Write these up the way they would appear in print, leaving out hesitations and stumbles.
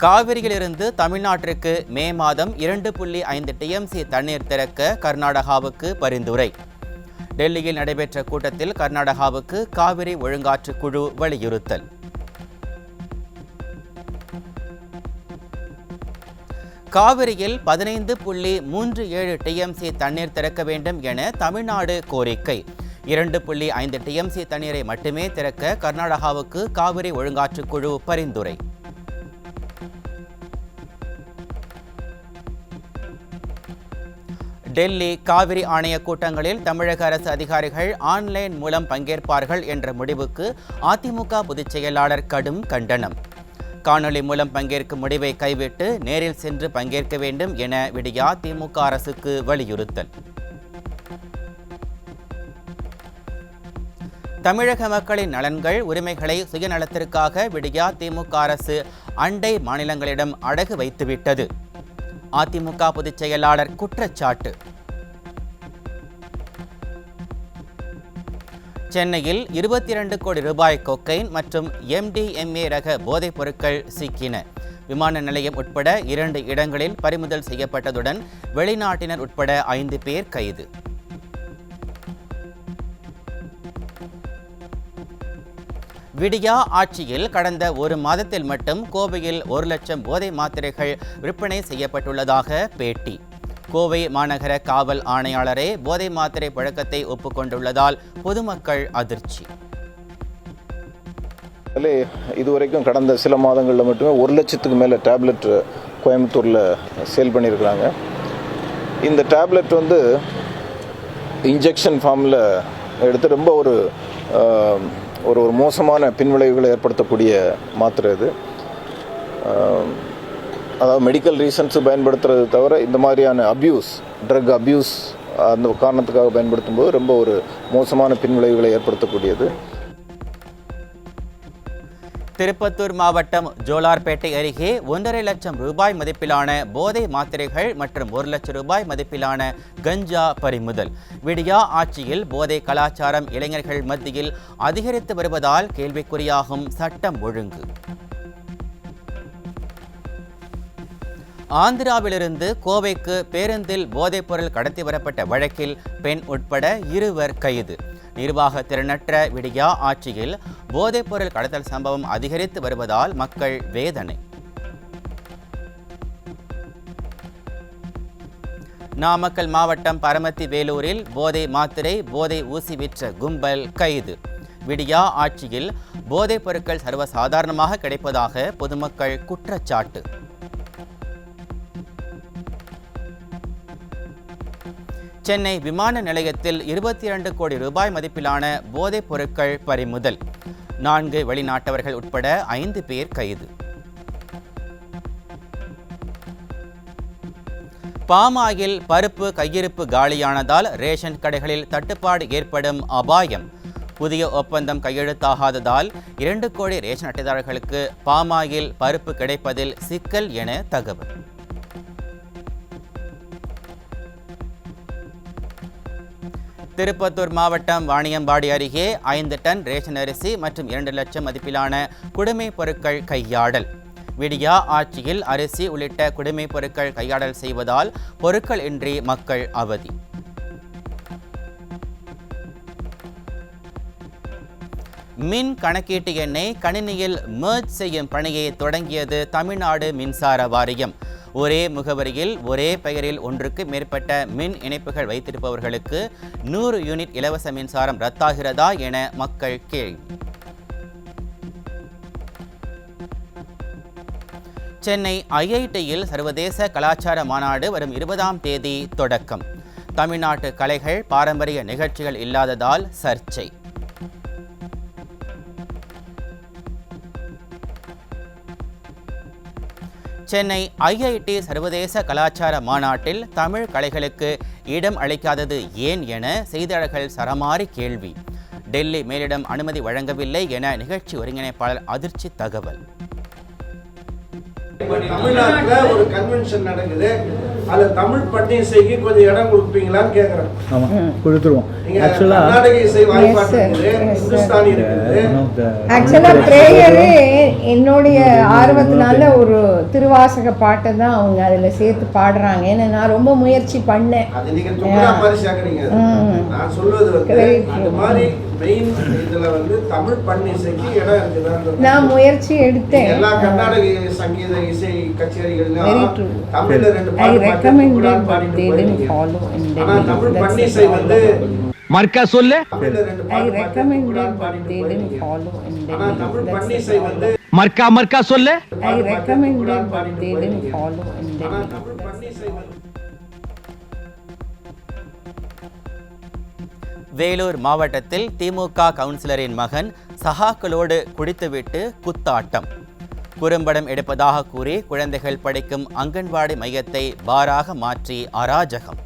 காவிரியிலிருந்து தமிழ்நாட்டிற்கு மே மாதம் 2.5 டிஎம்சி தண்ணீர் திறக்க கர்நாடகாவுக்கு பரிந்துரை. டெல்லியில் நடைபெற்ற கூட்டத்தில் கர்நாடகாவுக்கு காவிரி ஒழுங்காற்று குழு வலியுறுத்தல். காவிரியில் 15.37 டிஎம்சி தண்ணீர் திறக்க வேண்டும் என தமிழ்நாடு கோரிக்கை. 2.5 டிஎம்சி தண்ணீரை மட்டுமே திறக்க கர்நாடகாவுக்கு காவிரி ஒழுங்காற்று குழு பரிந்துரை. டெல்லி காவிரி ஆணைய கூட்டங்களில் தமிழக அரசு அதிகாரிகள் ஆன்லைன் மூலம் பங்கேற்பார்கள் என்ற முடிவுக்கு அதிமுக பொதுச் செயலாளர் கடும் கண்டனம். காணொலி மூலம் பங்கேற்கும் முடிவை கைவிட்டு நேரில் சென்று பங்கேற்க வேண்டும் என விடியா திமுக அரசுக்கு வலியுறுத்தல். தமிழக மக்களின் நலன்கள் உரிமைகளை சுயநலத்திற்காக விடியா திமுக அரசு அண்டை மாநிலங்களிடம் அடகு வைத்துவிட்டது. அதிமுக பொதுச் செயலாளர் குற்றச்சாட்டு. சென்னையில் 22 கோடி ரூபாய் கொக்கைன் மற்றும் MDMA ரக போதைப் பொருட்கள் சிக்கின. விமான நிலையம் உட்பட 2 இடங்களில் பறிமுதல் செய்யப்பட்டதுடன் வெளிநாட்டினர் உட்பட 5 பேர் கைது. விடியா ஆட்சியில் கடந்த ஒரு மாதத்தில் மட்டும் கோவையில் 1 லட்சம் போதை மாத்திரைகள் விற்பனை செய்யப்பட்டுள்ளதாக பேட்டி. கோவை மாநகர காவல் ஆணையாளரே போதை மாத்திரை பழக்கத்தை ஒப்புக்கொண்டுள்ளதால் பொதுமக்கள் அதிர்ச்சி. இதுவரைக்கும் கடந்த சில மாதங்களில் மட்டுமே 1 லட்சத்துக்கு மேலே டேப்லெட் கோயம்புத்தூரில் சேல் பண்ணியிருக்கிறாங்க. இந்த டேப்லெட் இன்ஜெக்ஷன் ஃபார்மில் எடுத்து ரொம்ப ஒரு மோசமான பின்விளைவுகளை ஏற்படுத்தக்கூடிய மாத்திரை இது. அதாவது மெடிக்கல் ரீசன்ஸு பயன்படுத்துறது தவிர இந்த மாதிரியான ட்ரக் அப்யூஸ் அந்த காரணத்துக்காக பயன்படுத்தும் போது ரொம்ப ஒரு மோசமான பின்விளைவுகளை ஏற்படுத்தக்கூடியது. திருப்பத்தூர் மாவட்டம் ஜோலார்பேட்டை அருகே 1.5 லட்சம் ரூபாய் மதிப்பிலான போதை மாத்திரைகள் மற்றும் 1 லட்சம் ரூபாய் மதிப்பிலான கஞ்சா பறிமுதல். விடியா ஆட்சியில் போதை கலாச்சாரம் இளைஞர்கள் மத்தியில் அதிகரித்து வருவதால் கேள்விக்குறியாகும் சட்டம் ஒழுங்கு. ஆந்திராவிலிருந்து கோவைக்கு பேருந்தில் போதைப் பொருள் கடத்தி வரப்பட்ட வழக்கில் பெண் உட்பட 2 கைது. நிர்வாக திறனற்ற விடியா ஆட்சியில் போதைப் பொருள் கடத்தல் சம்பவம் அதிகரித்து வருவதால் மக்கள் வேதனை. நாமக்கல் மாவட்டம் பரமத்தி வேலூரில் போதை மாத்திரை போதை ஊசி விற்ற கும்பல் கைது. விடியா ஆட்சியில் போதைப் பொருட்கள் சர்வசாதாரணமாக கிடைப்பதாக பொதுமக்கள் குற்றச்சாட்டு. சென்னை விமான நிலையத்தில் 22 கோடி ரூபாய் மதிப்பிலான போதைப் பொருட்கள் பறிமுதல். 4 வெளிநாட்டவர்கள் உட்பட 5 பேர் கைது. பாமாயில் பருப்பு கையிருப்பு காலியானதால் ரேஷன் கடைகளில் தட்டுப்பாடு ஏற்படும் அபாயம். புதிய ஒப்பந்தம் கையெழுத்தாகாததால் 2 கோடி ரேஷன் அட்டைதாரர்களுக்கு பாமாயில் பருப்பு கிடைப்பதில் சிக்கல் என தகவல். திருப்பத்தூர் மாவட்டம் வாணியம்பாடி அருகே 5 டன் ரேஷன் அரிசி மற்றும் 2 லட்சம் மதிப்பிலான குடிமைப் பொருட்கள் கையாடல். விடியா ஆட்சியில் அரிசி உள்ளிட்ட குடிமைப் பொருட்கள் கையாடல் செய்வதால் பொருட்கள் இன்றி மக்கள் அவதி. மின் கணக்கீட்டு எண்ணை கணினியில் மெர்ஜ் செய்யும் பணியை தொடங்கியது தமிழ்நாடு மின்சார வாரியம். ஒரே முகவரியில் ஒரே பெயரில் ஒன்றுக்கு மேற்பட்ட மின் இணைப்புகள் வைத்திருப்பவர்களுக்கு 100 யூனிட் இலவச மின்சாரம் ரத்தாகிறதா என மக்கள் கேள்வி. சென்னை IITயில் சர்வதேச கலாச்சார மாநாடு வரும் 20ஆம் தேதி தொடக்கம். தமிழ்நாட்டு கலைகள் பாரம்பரிய நிகழ்ச்சிகள் இல்லாததால் சர்ச்சை. சென்னை IIT சர்வதேச கலாச்சார மாநாட்டில் தமிழ் கலைகளுக்கு இடம் அளிக்காதது ஏன் என செய்தியாளர்கள் சரமாரி கேள்வி. டெல்லி மேலிடம் அனுமதி வழங்கவில்லை என நிகழ்ச்சி ஒருங்கிணைப்பாளர் அதிர்ச்சி தகவல். தமிழ்நாட்டில் ஒரு கன்வென்ஷன் நடக்குது. அதில் தமிழ் பட்டு இசைக்கு கொஞ்சம் இடம் கொடுப்பீங்களான்னு கேட்குறேன். ஆமாம், கொடுத்துருவோம். கர்நாடக இசை வாய்ப்பாட்டு இந்துஸ்தானி இருக்குது. ஆக்சுவலாக ப்ரேயரு என்னுடைய ஆர்வத்தினால ஒரு திருவாசக பாட்டை தான் அவங்க அதில் சேர்த்து பாடுறாங்க. ஏன்னா நான் ரொம்ப முயற்சி பண்ணேன். அது நீங்கள் துணா மாதிரி சேர்க்குறீங்க. நான் சொல்வது வந்து அந்த மாதிரி மெயின் இதில் வந்து தமிழ் பண்ணி இசைக்கு இடம் இருக்குதான். நான் முயற்சி எடுத்தேன். எல்லா கர்நாடக சங்கீத இசை கச்சேரிகள்லையும் தமிழ்ல 2 I recommended but பாடிட்டு they didn't follow in ஆனா தமிழ் பண்ணி இசை வந்து மர்க்கா சொல்லு. I recommended but they didn't follow in ஆனா தமிழ் பண்ணி இசை வந்து மர்க்கா சொல்லு. I recommended but they didn't follow in ஆனா தமிழ் பண்ணி இசை வந்து வேலூர் மாவட்டத்தில் திமுக கவுன்சிலரின் மகன் சகாக்களோடு குடித்துவிட்டு குத்தாட்டம். குறும்படம் எடுப்பதாக கூறி குழந்தைகள் படிக்கும் அங்கன்வாடி மையத்தை பாராக மாற்றி அராஜகம்.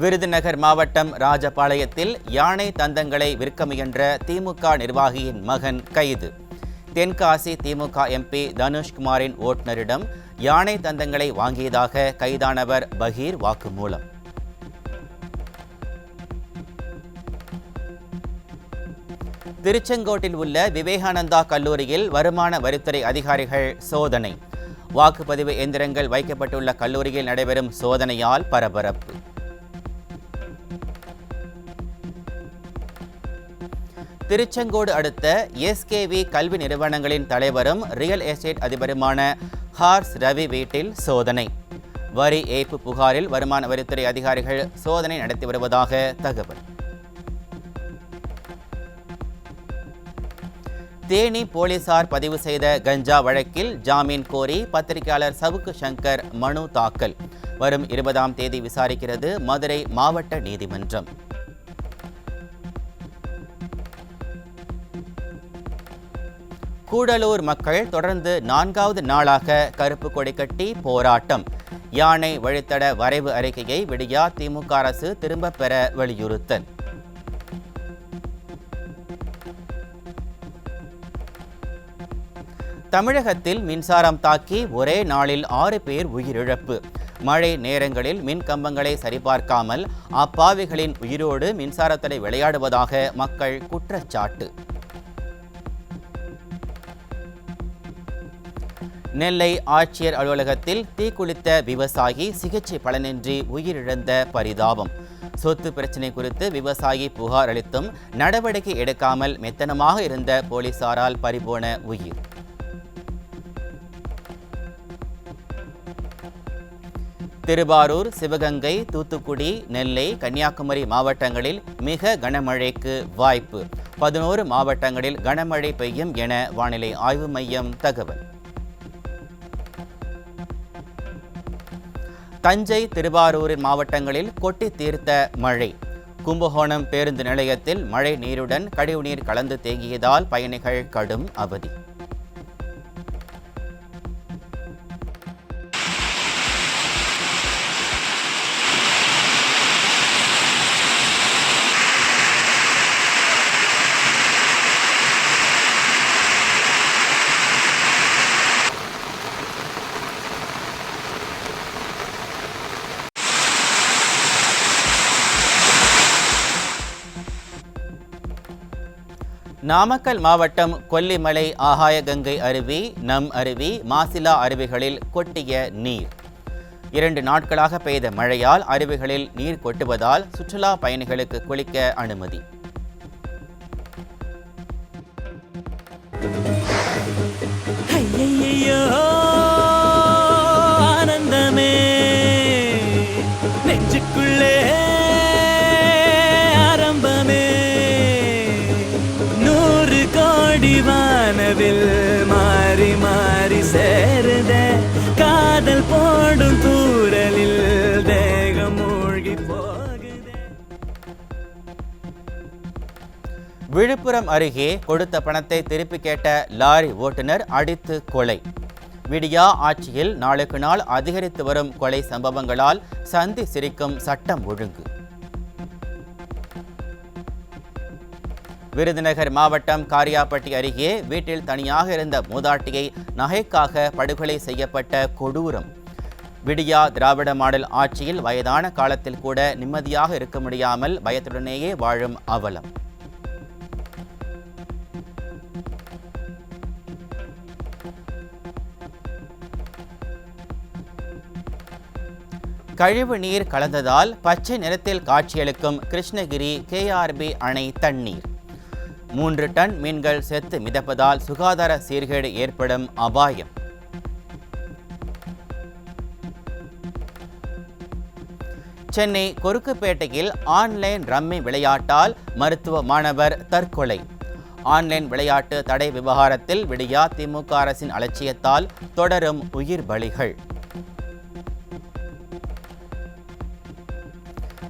விருதுநகர் மாவட்டம் ராஜபாளையத்தில் யானை தந்தங்களை விற்க முயன்ற திமுக நிர்வாகியின் மகன் கைது. தென்காசி திமுக எம்பி தனுஷ்குமாரின் ஓட்டுநரிடம் யானை தந்தங்களை வாங்கியதாக கைதானவர் பகீர் வாக்குமூலம். திருச்செங்கோட்டில் உள்ள விவேகானந்தா கல்லூரியில் வருமான வரித்துறை அதிகாரிகள் சோதனை. வாக்குப்பதிவு எந்திரங்கள் வைக்கப்பட்டுள்ள கல்லூரியில் நடைபெறும் சோதனையால் பரபரப்பு. திருச்செங்கோடு அடுத்த எஸ்கேவி கல்வி நிறுவனங்களின் தலைவரும் ரியல் எஸ்டேட் அதிபருமான ஹார்ஸ் ரவி வீட்டில் சோதனை. வரி ஏய்ப்பு புகாரில் வருமான வரித்துறை அதிகாரிகள் சோதனை நடத்தி வருவதாக தகவல். தேனி போலீசார் பதிவு செய்த கஞ்சா வழக்கில் ஜாமீன் கோரி பத்திரிகையாளர் சவுக்கு சங்கர் மனு தாக்கல். வரும் 20ஆம் தேதி விசாரிக்கிறது மதுரை மாவட்ட நீதிமன்றம். கூடலூர் மக்கள் தொடர்ந்து 4வது நாளாக கருப்பு கொடி கட்டி போராட்டம். யானை வழித்தட வரைவு அறிக்கையை விடியா திமுக அரசு திரும்பப் பெற வலியுறுத்தல். தமிழகத்தில் மின்சாரம் தாக்கி ஒரே நாளில் 6 பேர் உயிரிழப்பு. மழை நேரங்களில் மின் கம்பங்களை சரிபார்க்காமல் அப்பாவிகளின் உயிரோடு மின்சாரத்தடை விளையாடுவதாக மக்கள் குற்றச்சாட்டு. நெல்லை ஆட்சியர் அலுவலகத்தில் தீக்குளித்த விவசாயி சிகிச்சை பலனின்றி உயிரிழந்த பரிதாபம். சொத்து பிரச்சினை குறித்து விவசாயி புகார் அளித்தும் நடவடிக்கை எடுக்காமல் மெத்தனமாக இருந்த போலீசாரால் பறிபோன உயிர். திருவாரூர், சிவகங்கை, தூத்துக்குடி, நெல்லை, கன்னியாகுமரி மாவட்டங்களில் மிக கனமழைக்கு வாய்ப்பு. 11 மாவட்டங்களில் கனமழை பெய்யும் என வானிலை ஆய்வு மையம் தகவல். தஞ்சை, திருவாரூர் மாவட்டங்களில் கொட்டி தீர்த்த மழை. கும்பகோணம் பேருந்து நிலையத்தில் மழை நீருடன் கழிவுநீர் கலந்து தேங்கியதால் பயணிகள் கடும் அவதி. நாமக்கல் மாவட்டம் கொல்லிமலை ஆகாயகங்கை அருவி, நம் அருவி, மாசிலா அருவிகளில் கொட்டிய நீர். 2 நாட்களாக பெய்த மழையால் அருவிகளில் நீர் கொட்டுவதால் சுற்றுலா பயணிகளுக்கு குளிக்க அனுமதி. ஆனந்தமே நெஞ்சுக்குள்ளே வானவில் மாறி மாறி சேருத காதல் போடும் தூரலில் தேகம் மூழ்கி போகுதே. விழுப்புரம் அருகே கொடுத்த பணத்தை திருப்பி கேட்ட லாரி ஓட்டுநர் அடித்து கொலை. விடியா ஆட்சியில் நாளுக்கு நாள் அதிகரித்து வரும் கொலை சம்பவங்களால் சந்தி சிரிக்கும் சட்டம் ஒழுங்கு. விருதுநகர் மாவட்டம் காரியாபட்டி அருகே வீட்டில் தனியாக இருந்த மூதாட்டியை நகைக்காக படுகொலை செய்யப்பட்ட கொடூரம். விடியா திராவிட மாடல் ஆட்சியில் வயதான காலத்தில் கூட நிம்மதியாக இருக்க முடியாமல் பயத்துடனேயே வாழும் அவலம். கழிவு நீர் கலந்ததால் பச்சை நிறத்தில் காட்சியளிக்கும் கிருஷ்ணகிரி கேஆர்பி அணை தண்ணீர். 3 டன் மீன்கள் செத்து மிதப்பதால் சுகாதார சீர்கேடு ஏற்படும் அபாயம். சென்னை கொருக்குப்பேட்டையில் ஆன்லைன் ரம்மி விளையாட்டால் மருத்துவ மாணவர் தற்கொலை. ஆன்லைன் விளையாட்டு தடை விவகாரத்தில் விடியா திமுக அரசின் அலட்சியத்தால் தொடரும் உயிர் பலிகள்.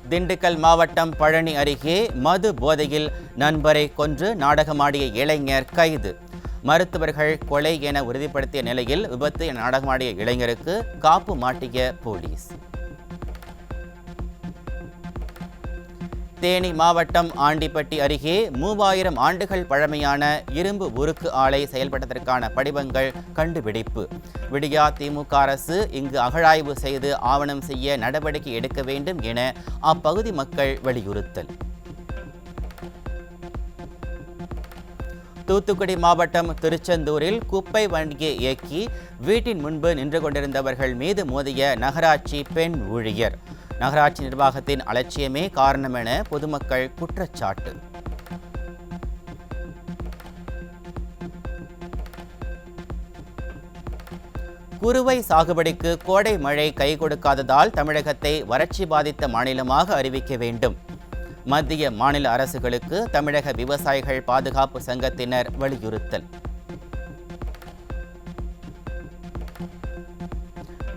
திண்டுக்கல் மாவட்டம் பழனி அருகே மது போதையில் நண்பரை கொன்று நாடகமாடிய இளைஞர் கைது. மருத்துவர்கள் கொலை என உறுதிப்படுத்திய நிலையில் விபத்து என நாடகமாடிய இளைஞருக்கு காப்பு மாட்டிய போலீஸ். தேனி மாவட்டம் ஆண்டிப்பட்டி அருகே 3000 ஆண்டுகள் பழமையான இரும்பு உருக்கு ஆலை செயல்பட்டதற்கான படிவங்கள் கண்டுபிடிப்பு. விடியா திமுக அரசு இங்கு அகழாய்வு செய்து ஆவணம் செய்ய நடவடிக்கை எடுக்க வேண்டும் என அப்பகுதி மக்கள் வலியுறுத்தல். தூத்துக்குடி மாவட்டம் திருச்செந்தூரில் குப்பை வண்டியை இயக்கி வீட்டின் முன்பு நின்று கொண்டிருந்தவர்கள் மீது மோதிய நகராட்சி பெண் ஊழியர். நகராட்சி நிர்வாகத்தின் அலட்சியமே காரணம் என பொதுமக்கள் குற்றச்சாட்டு. குறுவை சாகுபடிக்கு கோடை மழை கை கொடுக்காததால் தமிழகத்தை வறட்சி பாதித்த மாநிலமாக அறிவிக்க வேண்டும். மத்திய மாநில அரசுகளுக்கு தமிழக விவசாயிகள் பாதுகாப்பு சங்கத்தினர் வலியுறுத்தல்.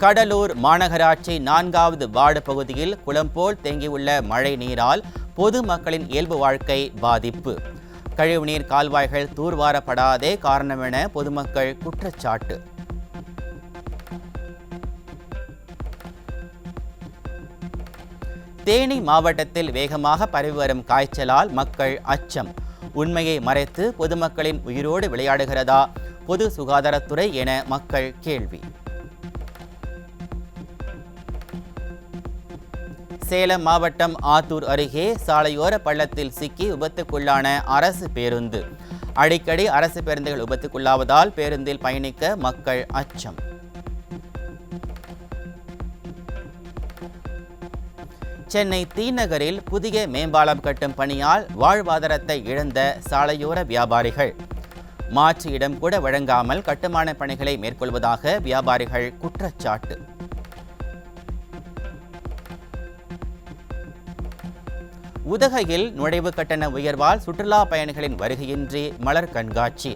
கடலூர் மாநகராட்சி 4வது வார்டு பகுதியில் குளம் போல் தேங்கியுள்ள மழை நீரால் பொதுமக்களின் இயல்பு வாழ்க்கை பாதிப்பு. கழிவுநீர் கால்வாய்கள் தூர்வாரப்படாதே காரணம் என பொதுமக்கள் குற்றச்சாட்டு. தேனி மாவட்டத்தில் வேகமாக பரவி வரும் காய்ச்சலால் மக்கள் அச்சம். உண்மையை மறைத்து பொதுமக்களின் உயிரோடு விளையாடுகிறதா பொது சுகாதாரத்துறை என மக்கள் கேள்வி. சேலம் மாவட்டம் ஆத்தூர் அருகே சாலையோர பள்ளத்தில் சிக்கி விபத்துக்குள்ளான அரசு பேருந்து. அடிக்கடி அரசு பேருந்துகள் விபத்துக்குள்ளாவதால் பேருந்தில் பயணிக்க மக்கள் அச்சம். சென்னை தீநகரில் புதிய மேம்பாலம் கட்டும் பணியால் வாழ்வாதாரத்தை இழந்த சாலையோர வியாபாரிகள். மாற்று இடம் கூட வழங்காமல் கட்டுமான பணிகளை மேற்கொள்வதாக வியாபாரிகள் குற்றச்சாட்டு. உதகையில் நுழைவு கட்டண உயர்வால் சுற்றுலா பயணிகளின் வருகையின்றி மலர் கண்காட்சி.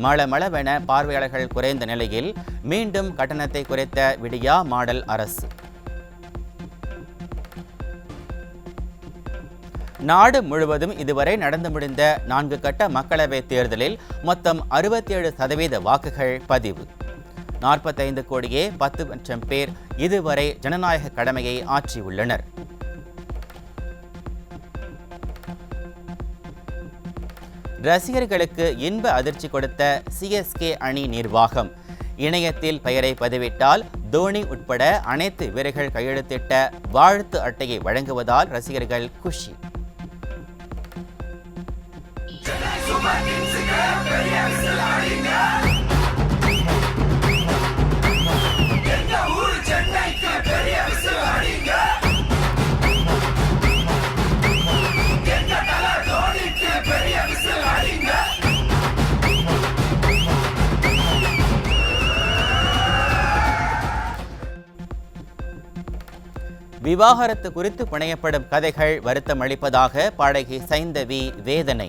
மளமளவென பார்வையாளர்கள் குறைந்த நிலையில் மீண்டும் கட்டணத்தை குறைத்த விடியா மாடல் அரசு. நாடு முழுவதும் இதுவரை நடந்து முடிந்த 4 கட்ட மக்களவைத் தேர்தலில் மொத்தம் 67% வாக்குகள் பதிவு. 45 கோடியே 10 லட்சம் பேர் இதுவரை ஜனநாயக கடமையை ஆற்றியுள்ளனர். ரசிகர்களுக்கு இன்ப அதிர்ச்சி கொடுத்த சிஎஸ்கே அணி நிர்வாகம். இணையத்தில் பெயரை பதிவிட்டால் தோனி உட்பட அனைத்து வீரர்கள் கையெழுத்திட்ட வாழ்த்து அட்டையை வழங்குவதால் ரசிகர்கள் குஷி. விவாகரத்து குறித்து புனையப்படும் கதைகள் வருத்தம் அளிப்பதாக பாடகி சைந்தவி வேதனை.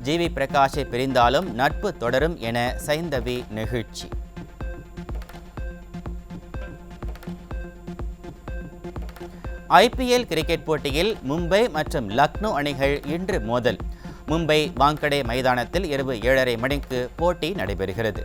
ஜிவி பிரகாஷை பிரிந்தாலும் நட்பு தொடரும் என சைந்தவி நெகிழ்ச்சி. IPL கிரிக்கெட் போட்டியில் மும்பை மற்றும் லக்னோ அணிகள் இன்று மோதல். மும்பை வாங்கடே மைதானத்தில் இரவு 7:30 மணிக்கு போட்டி நடைபெறுகிறது.